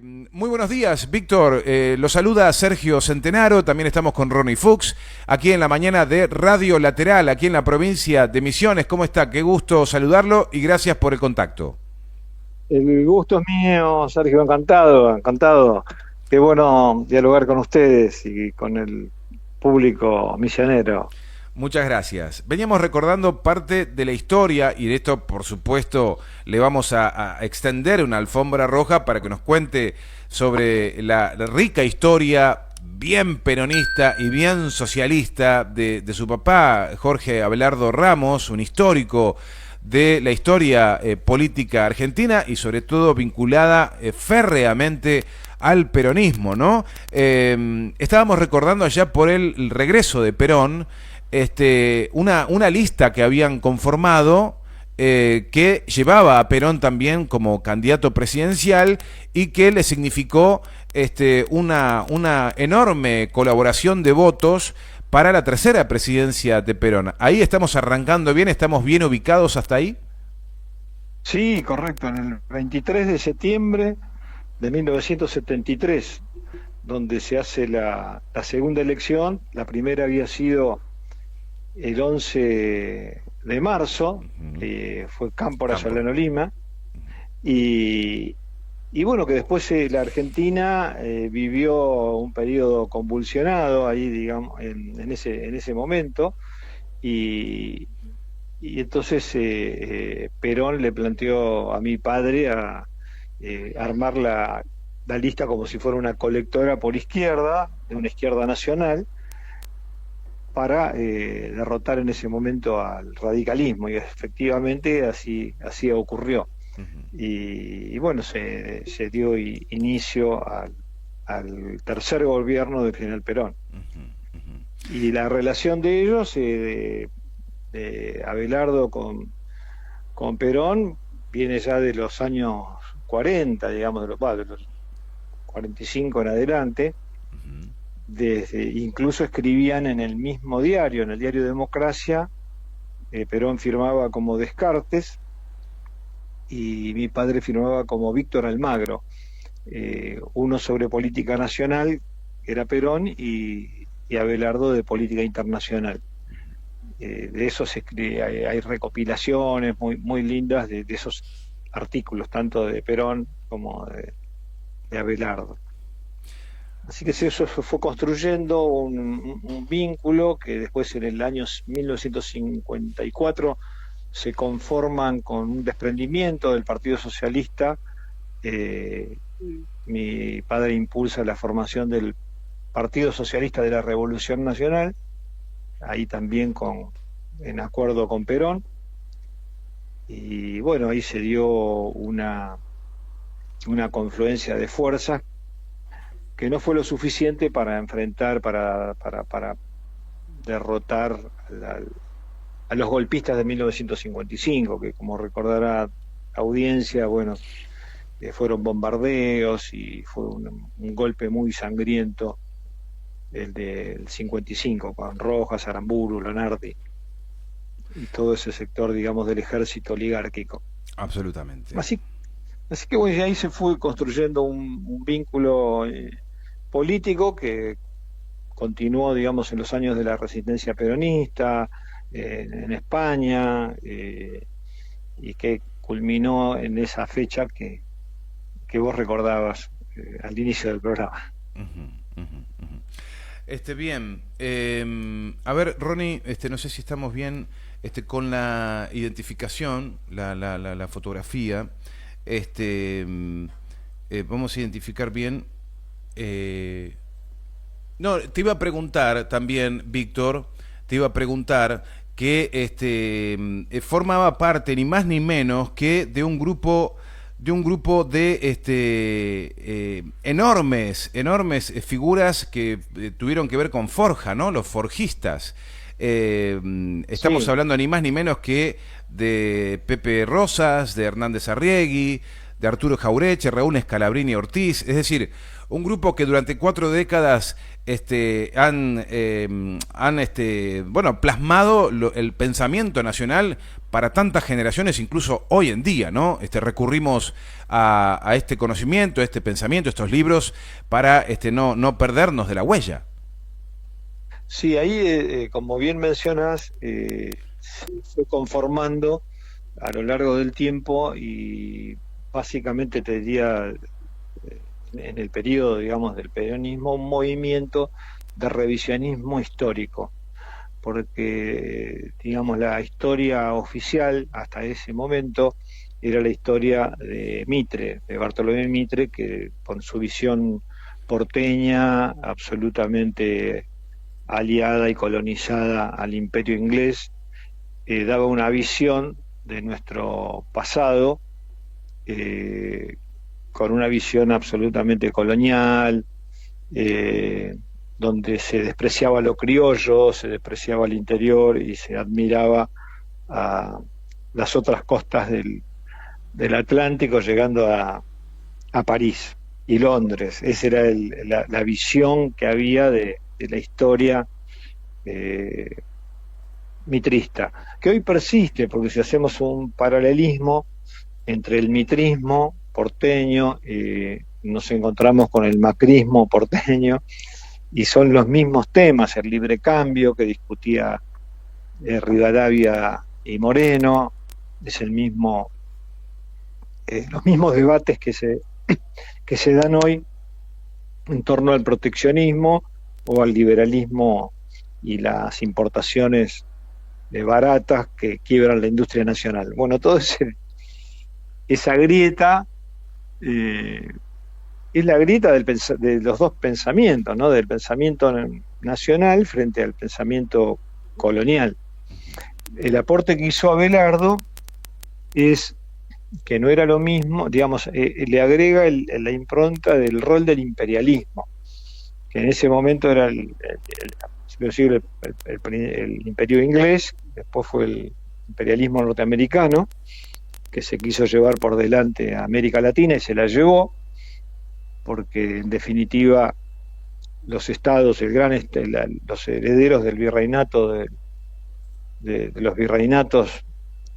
Muy buenos días, Víctor. Lo saluda Sergio Centenaro. También estamos con Ronnie Fuchs, aquí en la mañana de Radio Lateral, aquí en la provincia de Misiones. ¿Cómo está? Qué gusto saludarlo y gracias por el contacto. El gusto es mío, Sergio, encantado, encantado. Qué bueno dialogar con ustedes y con el público misionero. Muchas gracias. Veníamos recordando parte de la historia y de esto, por supuesto, le vamos a extender una alfombra roja para que nos cuente sobre la rica historia bien peronista y bien socialista de su papá, Jorge Abelardo Ramos, un histórico de la historia política argentina y sobre todo vinculada férreamente al peronismo, ¿no? Estábamos recordando allá por el regreso de Perón, una lista que habían conformado que llevaba a Perón también como candidato presidencial y que le significó una enorme colaboración de votos para la tercera presidencia de Perón. Ahí estamos arrancando bien, estamos bien ubicados hasta ahí. Sí, correcto, en el 23 de septiembre de 1973, donde se hace la segunda elección. La primera había sido el 11 de marzo, fue Cámpora Campo. Solano Lima, y, y bueno, que después la Argentina vivió un periodo convulsionado ahí, digamos, en ese momento, y, y entonces Perón le planteó a mi padre a armar la lista como si fuera una colectora por izquierda, de una izquierda nacional, para derrotar en ese momento al radicalismo, y efectivamente así ocurrió. Ujú, Y bueno, se dio inicio al tercer gobierno del general Perón. ujú, ujú. Y la relación de ellos, de Abelardo con Perón, viene ya de los años 40, digamos, de los 45 en adelante. Incluso escribían en el mismo diario, en el diario Democracia. Perón firmaba como Descartes y mi padre firmaba como Víctor Almagro. Uno sobre política nacional, que era Perón, y Abelardo de política internacional. De eso hay recopilaciones muy lindas de esos artículos, tanto de Perón como de Abelardo. Así que sí, eso se fue construyendo un vínculo que después, en el año 1954, se conforman con un desprendimiento del Partido Socialista. eh, Mi padre impulsa la formación del Partido Socialista de la Revolución Nacional, ahí también en acuerdo con Perón. Y bueno, ahí se dio una confluencia de fuerzas que no fue lo suficiente para enfrentar, para derrotar a los golpistas de 1955, que, como recordará la audiencia, bueno, fueron bombardeos y fue un golpe muy sangriento el del 55, con Rojas, Aramburu, Lonardi y todo ese sector, digamos, del ejército oligárquico. Absolutamente. Así, así que bueno, y ahí se fue construyendo un vínculo político que continuó, digamos, en los años de la resistencia peronista, en España, y que culminó en esa fecha que vos recordabas al inicio del programa. Ujú, ujú, ujú. Bien, a ver, Ronnie, no sé si estamos bien con la identificación, la fotografía. Vamos a identificar bien. eh, no, te iba a preguntar también, Víctor, te iba a preguntar que formaba parte ni más ni menos que de enormes figuras que tuvieron que ver con Forja, ¿no? Los forjistas. Estamos Sí, hablando ni más ni menos que de Pepe Rosas, de Hernández Arriegui, de Arturo Jaureche, Raúl Scalabrini Ortiz, es decir, un grupo que durante 4 décadas bueno, plasmado el pensamiento nacional para tantas generaciones, incluso hoy en día, ¿no? Recurrimos a este conocimiento, a este pensamiento, a estos libros, para no perdernos de la huella. Sí, ahí, como bien mencionas, se fue conformando a lo largo del tiempo y básicamente te diría, en el periodo, digamos, del peronismo, un movimiento de revisionismo histórico, porque, digamos, la historia oficial hasta ese momento era la historia de Mitre, de Bartolomé Mitre, que con su visión porteña, absolutamente aliada y colonizada al imperio inglés, daba una visión de nuestro pasado, eh, con una visión absolutamente colonial, eh, donde se despreciaba lo criollo, se despreciaba el interior y se admiraba a las otras costas del Atlántico, llegando a París y Londres. Esa era la visión que había de la historia eh, mitrista, que hoy persiste, porque si hacemos un paralelismo entre el mitrismo porteño, nos encontramos con el macrismo porteño, y son los mismos temas, el libre cambio que discutía Rivadavia y Moreno, es los mismos debates que se dan hoy en torno al proteccionismo o al liberalismo y las importaciones baratas que quiebran la industria nacional. Bueno, toda esa grieta es la grieta de los dos pensamientos, ¿no? Del pensamiento nacional frente al pensamiento colonial. El aporte que hizo Abelardo es que no era lo mismo, digamos, le agrega la impronta del rol del imperialismo, que en ese momento era el imperio inglés, después fue el imperialismo norteamericano, que se quiso llevar por delante a América Latina y se la llevó, porque en definitiva los estados, los herederos del virreinato, de los virreinatos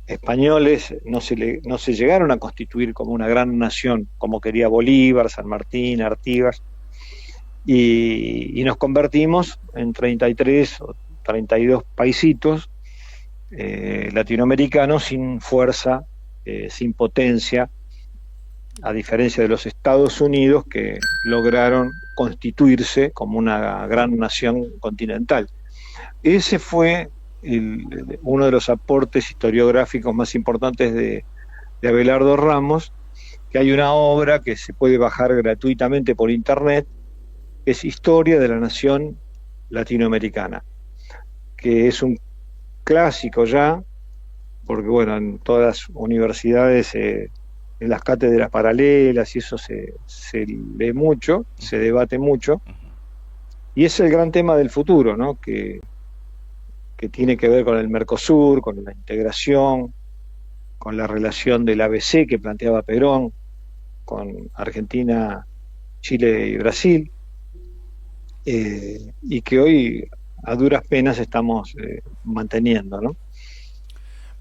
españoles, no se llegaron a constituir como una gran nación, como quería Bolívar, San Martín, Artigas, y nos convertimos en 33 o 32 paisitos latinoamericanos sin fuerza, sin potencia, a diferencia de los Estados Unidos, que lograron constituirse como una gran nación continental. Ese fue uno de los aportes historiográficos más importantes de Abelardo Ramos, que hay una obra que se puede bajar gratuitamente por internet, que es Historia de la Nación Latinoamericana, que es un clásico ya, porque bueno, en todas las universidades, en las cátedras paralelas y eso se lee mucho, se debate mucho, y es el gran tema del futuro, ¿no? Que tiene que ver con el Mercosur, con la integración, con la relación del ABC que planteaba Perón, con Argentina, Chile y Brasil, y que hoy a duras penas estamos manteniendo, ¿no?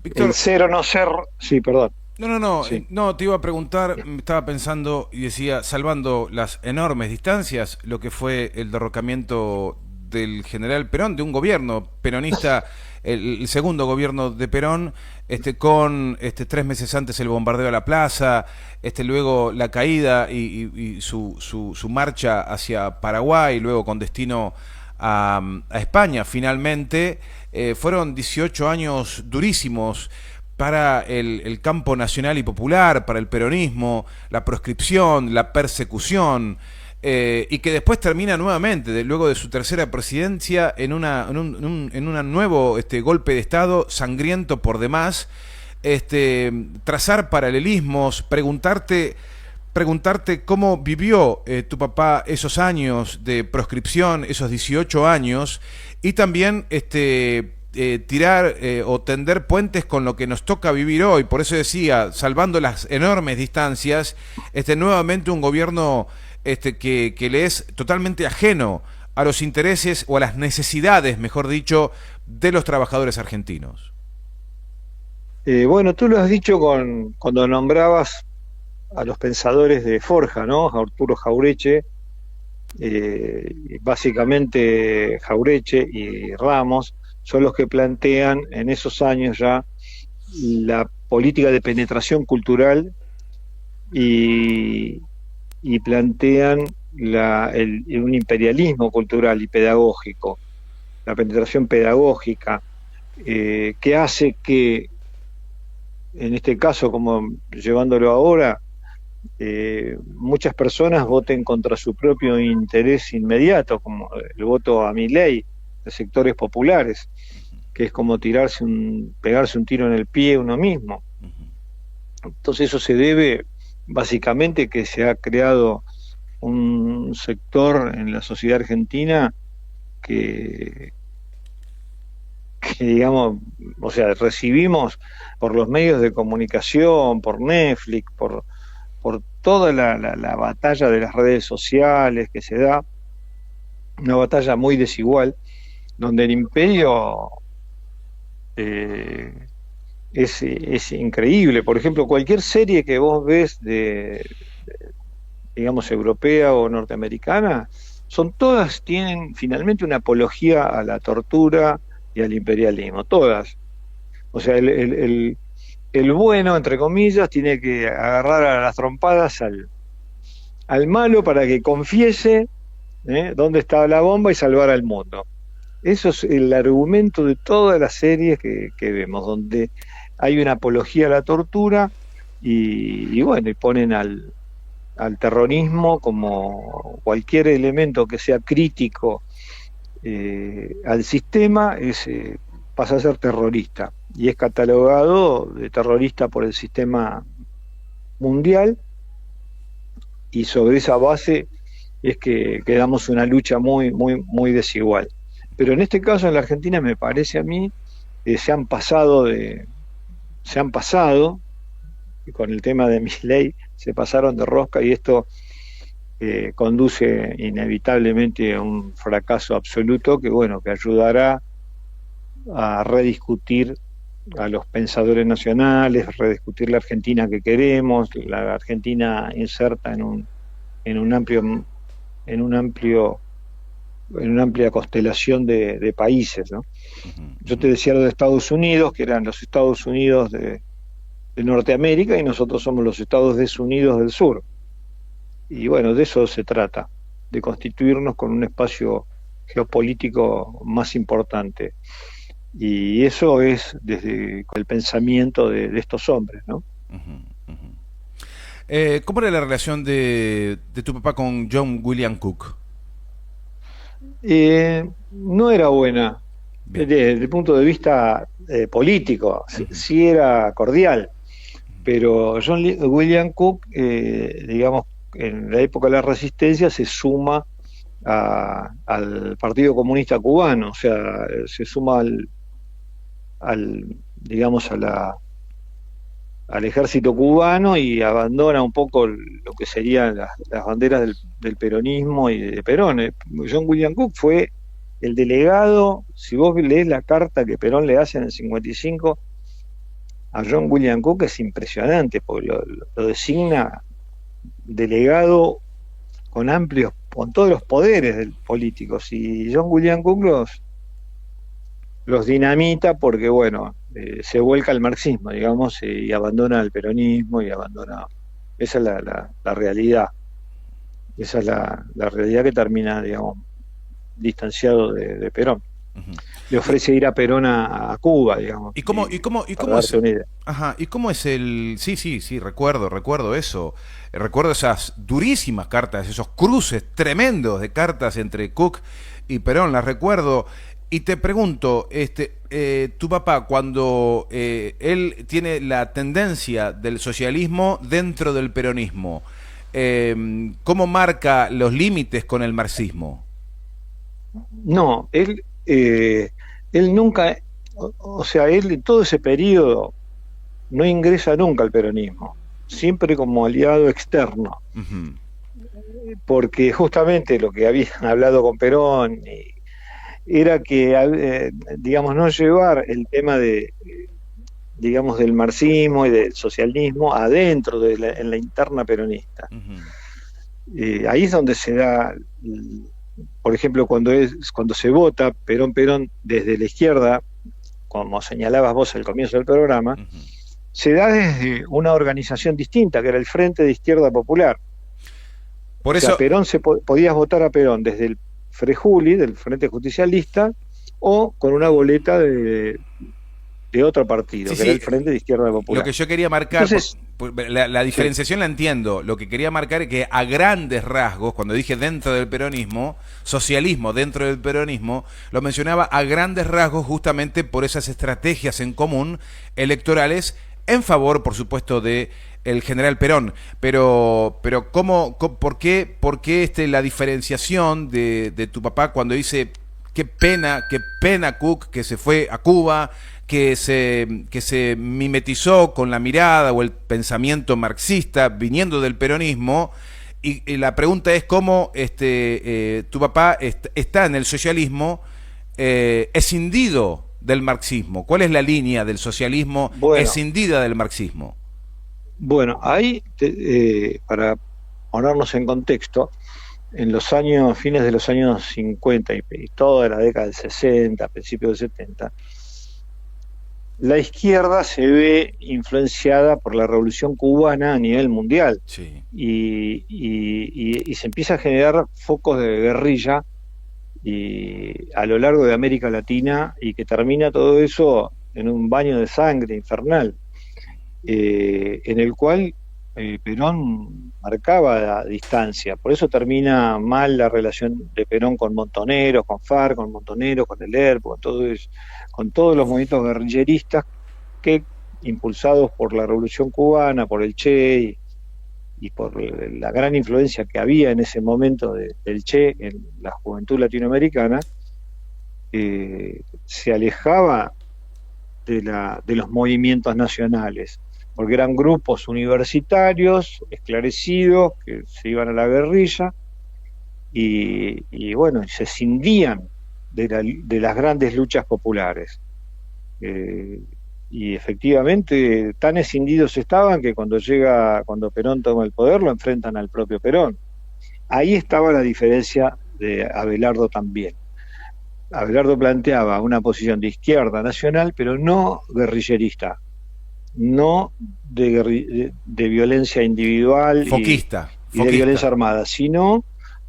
Víctor, El ser o no ser, sí, perdón. Sí. no, te iba a preguntar, estaba pensando y decía, salvando las enormes distancias, lo que fue el derrocamiento del general Perón, de un gobierno peronista, el segundo gobierno de Perón, con 3 meses antes el bombardeo a la plaza, luego la caída y su marcha hacia Paraguay, luego con destino a España finalmente. Fueron 18 años durísimos para el campo nacional y popular, para el peronismo, la proscripción, la persecución, y que después termina nuevamente, luego de su tercera presidencia, en un nuevo golpe de Estado, sangriento por demás, trazar paralelismos, preguntarte cómo vivió tu papá esos años de proscripción, esos 18 años, y también tirar o tender puentes con lo que nos toca vivir hoy. Por eso decía, salvando las enormes distancias, nuevamente un gobierno que le es totalmente ajeno a los intereses o a las necesidades, mejor dicho, de los trabajadores argentinos. Bueno, tú lo has dicho cuando nombrabas a los pensadores de Forja, ¿no? Arturo Jaureche, básicamente Jaureche y Ramos son los que plantean en esos años ya la política de penetración cultural y, y plantean un imperialismo cultural y pedagógico, la penetración pedagógica, que hace que, en este caso, como llevándolo ahora, muchas personas voten contra su propio interés inmediato, como el voto a Milei de sectores populares, que es como pegarse un tiro en el pie uno mismo. Entonces eso se debe básicamente que se ha creado un sector en la sociedad argentina que, que digamos, o sea, recibimos por los medios de comunicación, por Netflix, por toda la batalla de las redes sociales que se da, una batalla muy desigual, donde el imperio eh, es increíble. Por ejemplo, cualquier serie que vos ves digamos, europea o norteamericana, tienen finalmente una apología a la tortura y al imperialismo, todas. O sea, el bueno, entre comillas, tiene que agarrar a las trompadas al malo para que confiese dónde estaba la bomba y salvar al mundo. Eso es el argumento de todas las series que vemos, donde hay una apología a la tortura y bueno, y ponen al terrorismo como cualquier elemento que sea crítico al sistema, pasa a ser terrorista y es catalogado de terrorista por el sistema mundial, y sobre esa base es que damos una lucha muy, muy, muy desigual. Pero en este caso, en la Argentina, me parece a mí, se han pasado, y con el tema de Milei se pasaron de rosca, y esto conduce inevitablemente a un fracaso absoluto que, bueno, que ayudará a rediscutir a los pensadores nacionales, rediscutir la Argentina que queremos, la Argentina inserta en un amplio, en un amplio, en una amplia constelación de países, ¿no? Yo te decía lo de Estados Unidos, que eran los Estados Unidos de Norteamérica, y nosotros somos los Estados Unidos del Sur. Y bueno, de eso se trata, de constituirnos con un espacio geopolítico más importante. Y eso es desde el pensamiento de estos hombres, ¿no? ¿Cómo era la relación de tu papá con John William Cook? No era buena desde el punto de vista político, sí era cordial, pero William Cook, digamos, en la época de la resistencia se suma al Partido Comunista Cubano, o sea, se suma digamos, al ejército cubano, y abandona un poco lo que serían las banderas del peronismo y de Perón. John William Cook fue el delegado. Si vos lees la carta que Perón le hace en el 55 a John William Cook, es impresionante, porque lo designa delegado con todos los poderes políticos, y John William Cook los dinamita porque, bueno, se vuelca al marxismo, digamos, y abandona el peronismo, y abandona. Esa es la realidad. Esa es la realidad, que termina, digamos, distanciado de Perón. Le ofrece ir a Perón a Cuba, digamos. ¿Y cómo es? Ajá, ¿y cómo es el...? Sí, recuerdo eso. Recuerdo esas durísimas cartas, esos cruces tremendos de cartas entre Cook y Perón, las recuerdo. Y te pregunto, tu papá, cuando él tiene la tendencia del socialismo dentro del peronismo, ¿cómo marca los límites con el marxismo? No, él nunca o sea, él en todo ese periodo no ingresa nunca al peronismo, siempre como aliado externo, Ujú, porque justamente lo que habían hablado con Perón era que, digamos, no llevar el tema de, digamos, del marxismo y del socialismo adentro en la interna peronista. ujú, Ahí es donde se da, por ejemplo, cuando se vota Perón desde la izquierda, como señalabas vos al comienzo del programa, ujú. se da desde una organización distinta, que era el Frente de Izquierda Popular. O Por sea, eso, Perón podías votar a Perón desde el Frejuli, del Frente Justicialista, o con una boleta de otro partido, sí, que era sí, el Frente de Izquierda lo Popular. que yo quería marcar, Entonces, la sí, diferenciación la entiendo, lo que quería marcar es que a grandes rasgos, cuando dije dentro del peronismo, socialismo dentro del peronismo, lo mencionaba a grandes rasgos justamente por esas estrategias en común electorales en favor, por supuesto, de el general Perón. Pero por qué la diferenciación de tu papá cuando dice qué pena Cook que se fue a Cuba, que se mimetizó con la mirada o el pensamiento marxista viniendo del peronismo? Y la pregunta es cómo tu papá está en el socialismo escindido del marxismo. ¿Cuál es la línea del socialismo bueno, escindida del marxismo? bueno, ahí, para ponernos en contexto, en los años, fines de los años 50 y toda la década del 60, principios del 70, la izquierda se ve influenciada por la revolución cubana a nivel mundial Sí. y se empieza a generar focos de guerrilla a lo largo de América Latina y que termina todo eso en un baño de sangre infernal, en el cual Perón marcaba la distancia. Por eso termina mal la relación de Perón con Montoneros, con FARC, con Montoneros, con el ERP, con todos los movimientos guerrilleristas que, impulsados por la Revolución Cubana, por el Che y por la gran influencia que había en ese momento del Che en la juventud latinoamericana, se alejaba de los movimientos nacionales, porque eran grupos universitarios, esclarecidos, que se iban a la guerrilla y bueno, se cindían de las grandes luchas populares. Eh, y efectivamente, tan escindidos estaban que cuando Perón toma el poder, lo enfrentan al propio Perón. Ahí estaba la diferencia de Abelardo también. Abelardo planteaba una posición de izquierda nacional, pero no guerrillerista, no de violencia individual Foquista, y de violencia foquista. armada, sino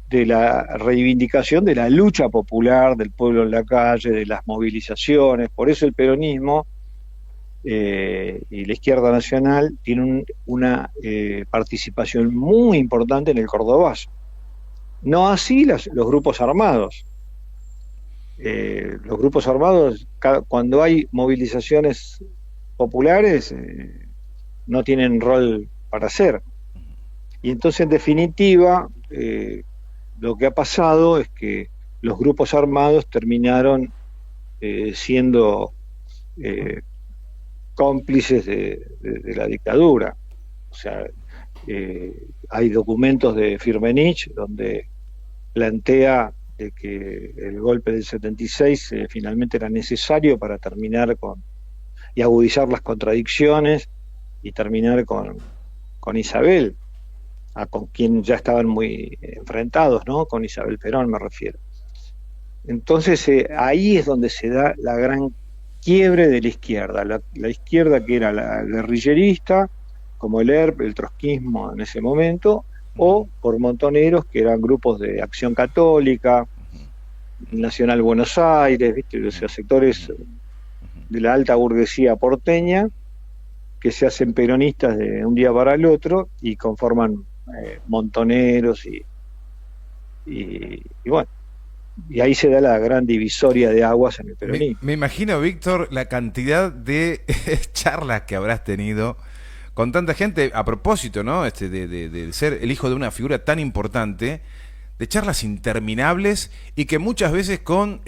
de la reivindicación de la lucha popular del pueblo en la calle, de las movilizaciones. Por eso el peronismo y la izquierda nacional tienen una participación muy importante en el Cordobazo. No así los grupos armados. Los grupos armados, cuando hay movilizaciones populares, no tienen rol para hacer. Y entonces, en definitiva, lo que ha pasado es que los grupos armados terminaron siendo eh, cómplices de la dictadura. O sea, hay documentos de Firmenich donde plantea de que el golpe del 76 finalmente era necesario para terminar y agudizar las contradicciones y terminar con Isabel, con quien ya estaban muy enfrentados, ¿no? Con Isabel Perón me refiero. Entonces ahí es donde se da la gran quiebre de la izquierda, la izquierda que era la guerrillerista, como el ERP, el trotskismo en ese momento, o por montoneros que eran grupos de acción católica, Nacional Buenos Aires, ¿viste? O sea, sectores de la alta burguesía porteña que se hacen peronistas de un día para el otro y conforman montoneros y bueno, y ahí se da la gran divisoria de aguas en el peronismo. Me imagino, Víctor, la cantidad de charlas que habrás tenido con tanta gente a propósito, ¿no? De ser el hijo de una figura tan importante, de charlas interminables y que muchas veces con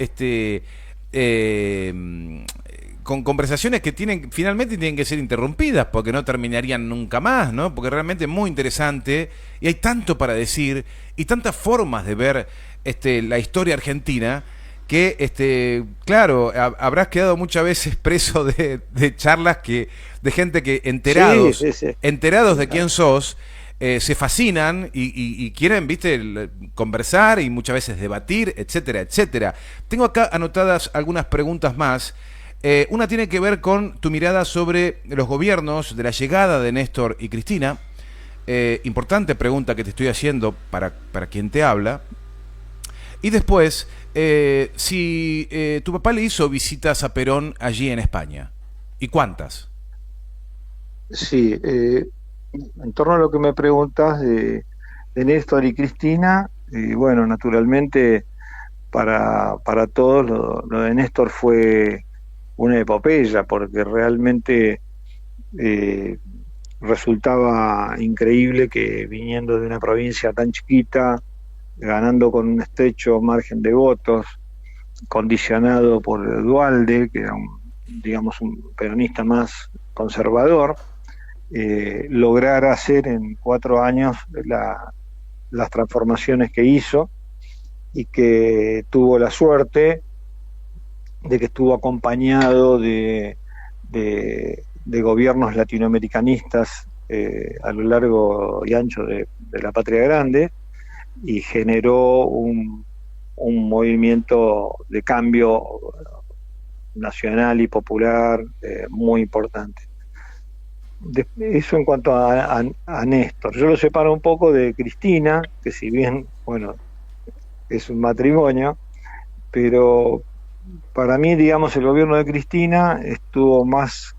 con conversaciones que finalmente tienen que ser interrumpidas porque no terminarían nunca más, ¿no? Porque realmente es muy interesante y hay tanto para decir y tantas formas de ver la historia argentina que, claro, habrás quedado muchas veces preso de charlas de gente que Sí, sí, sí. enterados de quién sos, se fascinan y quieren, viste, conversar y muchas veces debatir, etcétera, etcétera. Tengo acá anotadas algunas preguntas más. Una tiene que ver con tu mirada sobre los gobiernos de la llegada de Néstor y Cristina. Importante pregunta que te estoy haciendo para quien te habla. Y después, si tu papá le hizo visitas a Perón allí en España. ¿Y cuántas? Sí, en torno a lo que me preguntas de Néstor y Cristina, bueno, naturalmente para todos lo de Néstor fue una epopeya, porque realmente eh, resultaba increíble que viniendo de una provincia tan chiquita, ganando con un estrecho margen de votos, condicionado por Duhalde, que era digamos, un peronista más conservador, lograr hacer en 4 años las transformaciones que hizo y que tuvo la suerte de que estuvo acompañado de gobiernos latinoamericanistas a lo largo y ancho de la patria grande y generó un movimiento de cambio nacional y popular muy importante. Eso en cuanto a Néstor. Yo lo separo un poco de Cristina, que si bien, bueno, es un matrimonio, pero para mí, digamos, el gobierno de Cristina estuvo más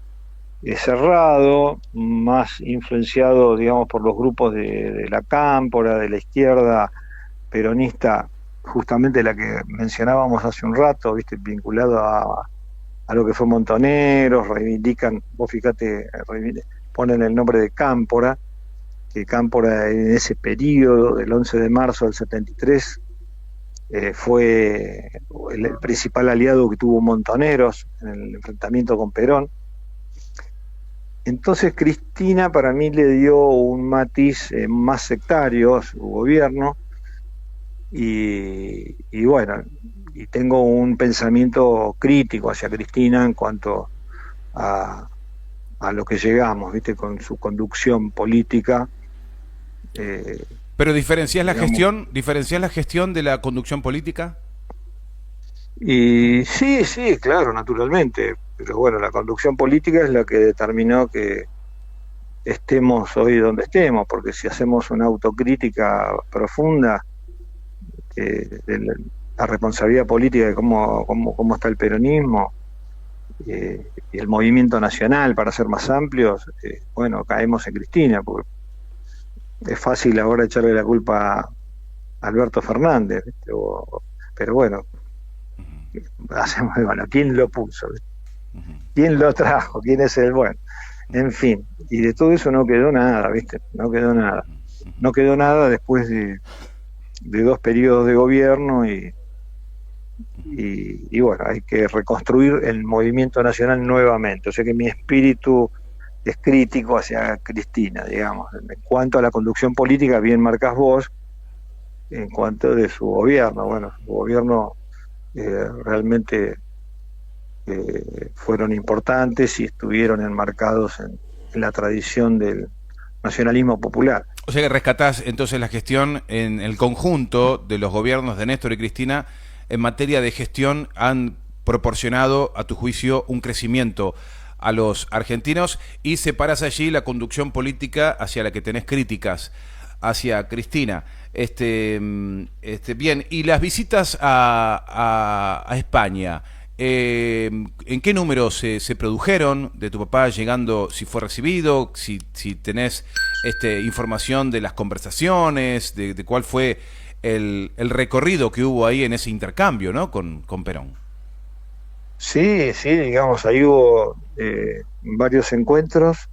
cerrado, más influenciado, digamos, por los grupos de la cámpora, de la izquierda peronista, justamente la que mencionábamos hace un rato, viste, vinculado a lo que fue Montoneros, reivindican, vos fíjate, ponen el nombre de Cámpora, que Cámpora en ese periodo del 11 de marzo del 73 fue el principal aliado que tuvo Montoneros en el enfrentamiento con Perón. Entonces Cristina para mí le dio un matiz más sectario a su gobierno y bueno, y tengo un pensamiento crítico hacia Cristina en cuanto a lo que llegamos, ¿viste? Con su conducción política. Eh, Pero digamos, diferencias la gestión de la conducción política. y sí, sí, claro, naturalmente, pero bueno, la conducción política es la que determinó que estemos hoy donde estemos, porque si hacemos una autocrítica profunda de la responsabilidad política de cómo está el peronismo y el movimiento nacional, para ser más amplios, bueno, caemos en Cristina, porque es fácil ahora echarle la culpa a Alberto Fernández, ¿viste? Pero bueno, hacemos, bueno, ¿quién lo puso? ¿Quién lo trajo? ¿Quién es el bueno? En fin, y de todo eso no quedó nada, ¿viste? No quedó nada. No quedó nada después de 2 periodos de gobierno y bueno, hay que reconstruir el movimiento nacional nuevamente. O sea que mi espíritu es crítico hacia Cristina, digamos. En cuanto a la conducción política, bien marcás vos, en cuanto de su gobierno. Bueno, su gobierno realmente fueron importantes y estuvieron enmarcados en la tradición del nacionalismo popular. O sea que rescatás entonces la gestión en el conjunto de los gobiernos de Néstor y Cristina en materia de gestión han proporcionado, a tu juicio, un crecimiento a los argentinos y separas allí la conducción política hacia la que tenés críticas, hacia Cristina. Bien, y las visitas a España, ¿en qué número se produjeron de tu papá llegando, si fue recibido, si tenés información de las conversaciones, de cuál fue el recorrido que hubo ahí en ese intercambio, ¿no? con Perón? Sí, sí, digamos, ahí hubo varios encuentros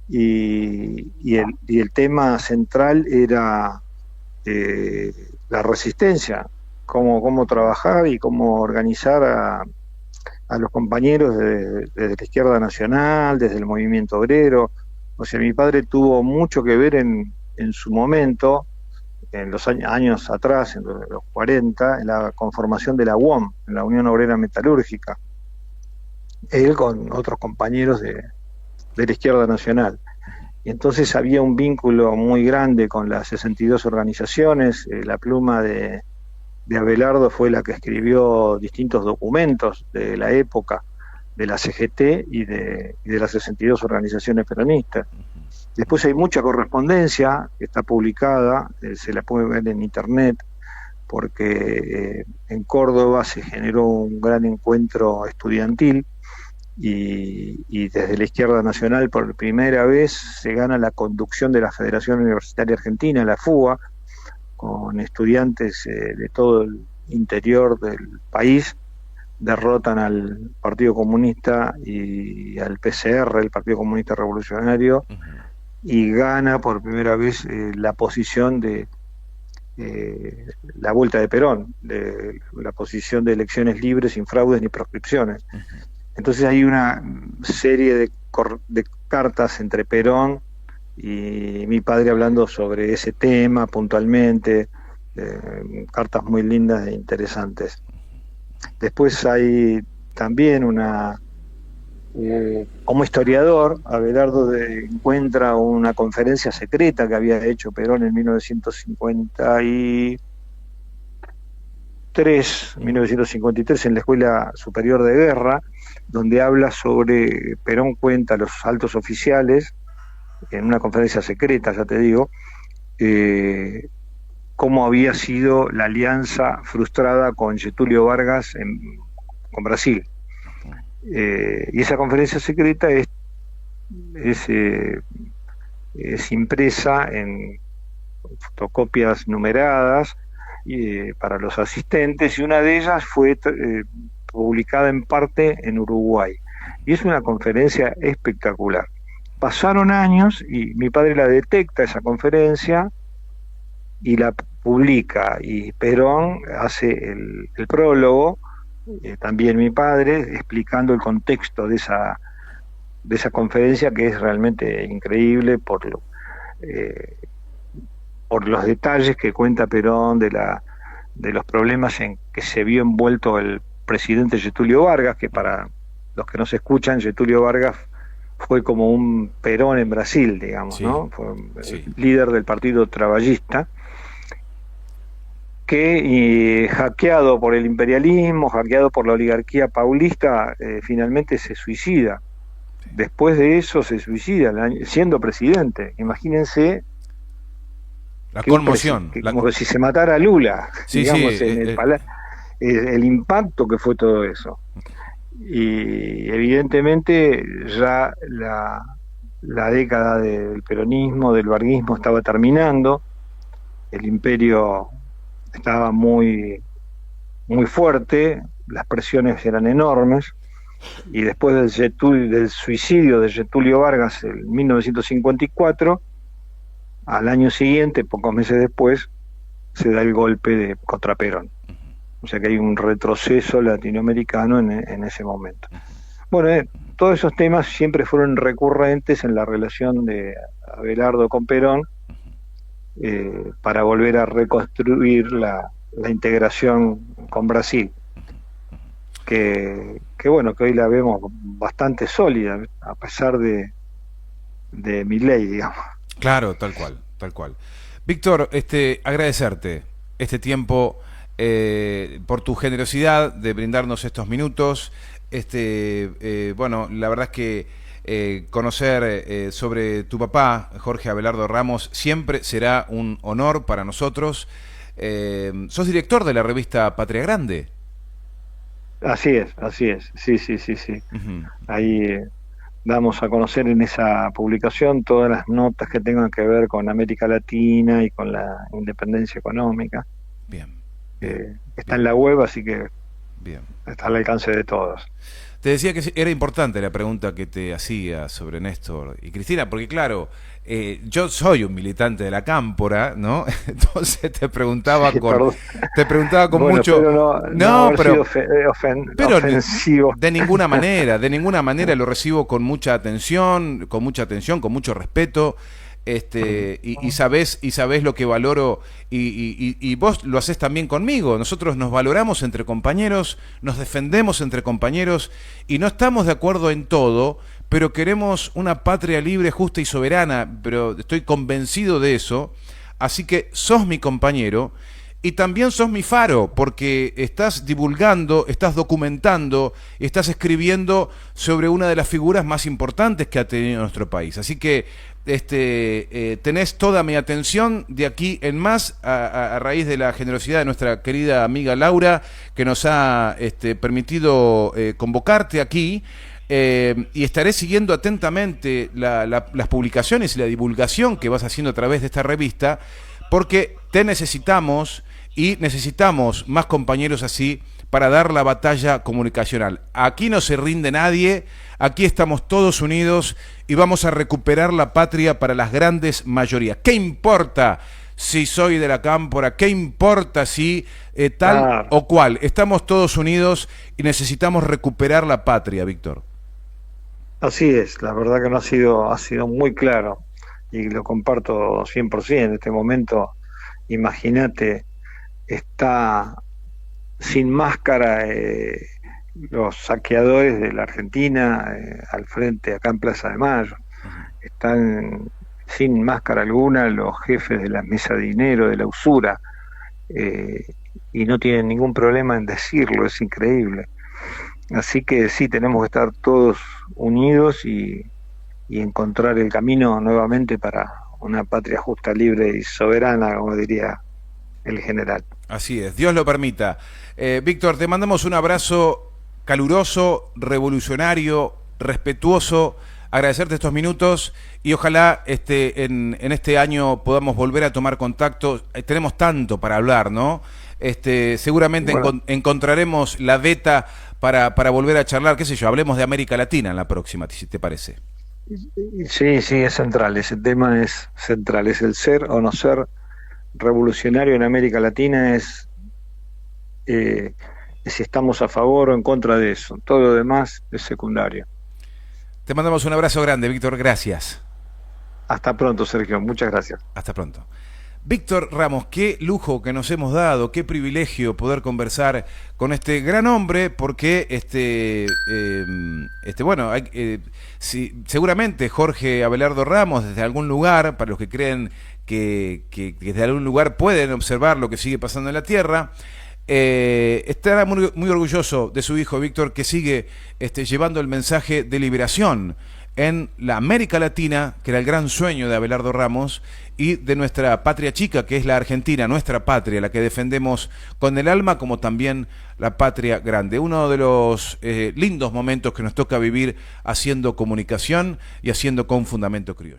y el tema central era la resistencia, cómo trabajar y cómo organizar a los compañeros desde la izquierda nacional, desde el movimiento obrero. O sea, mi padre tuvo mucho que ver en su momento, en los años atrás, en los 40, en la conformación de la UOM, en la Unión Obrera Metalúrgica. Él con otros compañeros de la izquierda nacional. Y entonces había un vínculo muy grande con las 62 organizaciones. La pluma de Abelardo fue la que escribió distintos documentos de la época de la CGT y de las 62 organizaciones peronistas. Después hay mucha correspondencia que está publicada, se la puede ver en internet, porque en Córdoba se generó un gran encuentro estudiantil y desde la izquierda nacional por primera vez se gana la conducción de la Federación Universitaria Argentina, la FUA, con estudiantes de todo el interior del país, derrotan al Partido Comunista y al PCR, el Partido Comunista Revolucionario, y gana por primera vez la posición de la vuelta de Perón, de la posición de elecciones libres, sin fraudes ni proscripciones. Entonces hay una serie de cartas entre Perón y mi padre hablando sobre ese tema puntualmente, cartas muy lindas e interesantes. Después hay también como historiador, Abelardo encuentra una conferencia secreta que había hecho Perón en 1953 en la Escuela Superior de Guerra, donde habla sobre, Perón cuenta a los altos oficiales, en una conferencia secreta, ya te digo, cómo había sido la alianza frustrada con Getúlio Vargas con Brasil. Y esa conferencia secreta es impresa en fotocopias numeradas para los asistentes, y una de ellas fue publicada en parte en Uruguay. Y es una conferencia espectacular. Pasaron años y mi padre la detecta, esa conferencia, y la publica, y Perón hace el prólogo, también mi padre, explicando el contexto de esa conferencia, que es realmente increíble por los detalles que cuenta Perón de los problemas en que se vio envuelto el presidente Getúlio Vargas, que para los que nos escuchan, Getúlio Vargas fue como un Perón en Brasil, digamos, sí, ¿no? Fue líder del Partido Trabajista, que hackeado por el imperialismo, hackeado por la oligarquía paulista, finalmente se suicida. Después de eso se suicida, siendo presidente. Imagínense la conmoción. Como si se matara a Lula, sí, digamos, sí, el impacto que fue todo eso. Y evidentemente ya la década del peronismo, del varguismo estaba terminando, el imperio estaba muy, muy fuerte, las presiones eran enormes, y después del suicidio de Getúlio Vargas en 1954, al año siguiente, pocos meses después, se da el golpe contra Perón. O sea que hay un retroceso latinoamericano en ese momento. Bueno, todos esos temas siempre fueron recurrentes en la relación de Abelardo con Perón, para volver a reconstruir la integración con Brasil, que bueno, que hoy la vemos bastante sólida, a pesar de Milei, digamos. Claro, tal cual, tal cual. Víctor, agradecerte este tiempo, por tu generosidad de brindarnos estos minutos. Bueno, la verdad es que conocer sobre tu papá, Jorge Abelardo Ramos, siempre será un honor para nosotros. Sos director de la revista Patria Grande. Así es, sí. Ahí damos a conocer en esa publicación todas las notas que tengan que ver con América Latina y con la independencia económica. Bien. Está en la web, así que bien. está al alcance de todos. Te decía que era importante la pregunta que te hacía sobre Néstor y Cristina, porque claro, yo soy un militante de la Cámpora, ¿no? Entonces Sí, perdón. te preguntaba con Bueno, mucho, espero no no, haber sido pero, pero ofensivo. de ninguna manera lo recibo con mucha atención, con mucho respeto. Y sabés lo que valoro y vos lo haces también conmigo. Nosotros nos valoramos entre compañeros, nos defendemos entre compañeros y no estamos de acuerdo en todo, pero queremos una patria libre, justa y soberana, pero estoy convencido de eso. Así que sos mi compañero y también sos mi faro, porque estás divulgando, estás documentando, estás escribiendo sobre una de las figuras más importantes que ha tenido nuestro país. Así que tenés toda mi atención de aquí en más a raíz de la generosidad de nuestra querida amiga Laura, que nos ha permitido convocarte aquí. Y estaré siguiendo atentamente las publicaciones y la divulgación que vas haciendo a través de esta revista, porque te necesitamos y necesitamos más compañeros así para dar la batalla comunicacional. Aquí no se rinde nadie, aquí estamos todos unidos y vamos a recuperar la patria para las grandes mayorías. ¿Qué importa si soy de la Cámpora? ¿Qué importa si tal Claro. o cual? Estamos todos unidos y necesitamos recuperar la patria, Víctor. Así es, la verdad que no ha sido muy claro y lo comparto 100%. En este momento, imagínate, está sin máscara los saqueadores de la Argentina al frente acá en Plaza de Mayo. Están sin máscara alguna los jefes de la mesa de dinero, de la usura, eh, y no tienen ningún problema en decirlo, es increíble. Así que sí, tenemos que estar todos unidos y encontrar el camino nuevamente para una patria justa, libre y soberana, como diría el general. Así es, Dios lo permita. Víctor, te mandamos un abrazo caluroso, revolucionario, respetuoso, agradecerte estos minutos y ojalá en este año podamos volver a tomar contacto. Tenemos tanto para hablar, ¿no? Seguramente Bueno, encontraremos la beta para volver a charlar, qué sé yo, hablemos de América Latina en la próxima, si te parece. sí, sí, es central, ese tema es central, es el ser o no ser revolucionario en América Latina, eh, es si estamos a favor o en contra de eso. Todo lo demás es secundario. Te mandamos un abrazo grande, Víctor, gracias. Hasta pronto, Sergio. Muchas gracias. Hasta pronto. Víctor Ramos, qué lujo que nos hemos dado, qué privilegio poder conversar con este gran hombre, porque bueno, seguramente Jorge Abelardo Ramos desde algún lugar, para los que creen que desde algún lugar pueden observar lo que sigue pasando en la Tierra, estará muy orgulloso de su hijo Víctor, que sigue llevando el mensaje de liberación en la América Latina, que era el gran sueño de Abelardo Ramos, y de nuestra patria chica, que es la Argentina, nuestra patria, la que defendemos con el alma, como también la patria grande. Uno de los lindos momentos que nos toca vivir haciendo comunicación y haciendo con fundamento criollo.